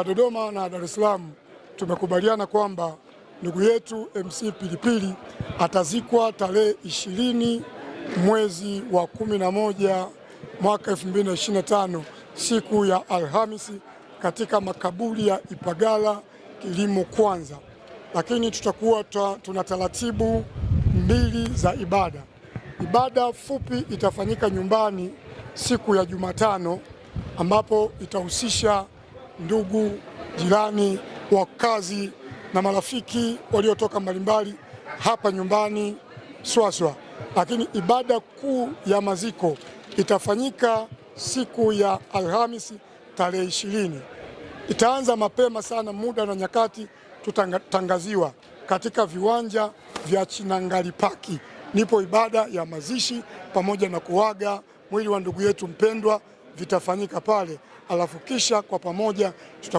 Dodoma na Dar es Salaam tumekubaliana kwamba ndugu yetu MC Pilipili atazikwa tarehe 20 mwezi wa 11 mwaka 2025 siku ya Alhamisi katika makaburi ya Ipagala Kilimo Kwanza, lakini tutakuwa tuna taratibu mbili za ibada. Ibada fupi itafanyika nyumbani siku ya Jumatano, ambapo itahusisha ndugu, jirani, wakazi na marafiki waliotoka mbalimbali hapa nyumbani Swaswa. Lakini ibada kuu ya maziko itafanyika siku ya Alhamisi tarehe 20. Itaanza mapema sana, muda na nyakati tutatangaziwa katika viwanja vya Chinangali Park. Nipo ibada ya mazishi pamoja na kuaga mwili wa ndugu yetu mpendwa vitafanyika pale, alafu kisha kwa pamoja tutakuwa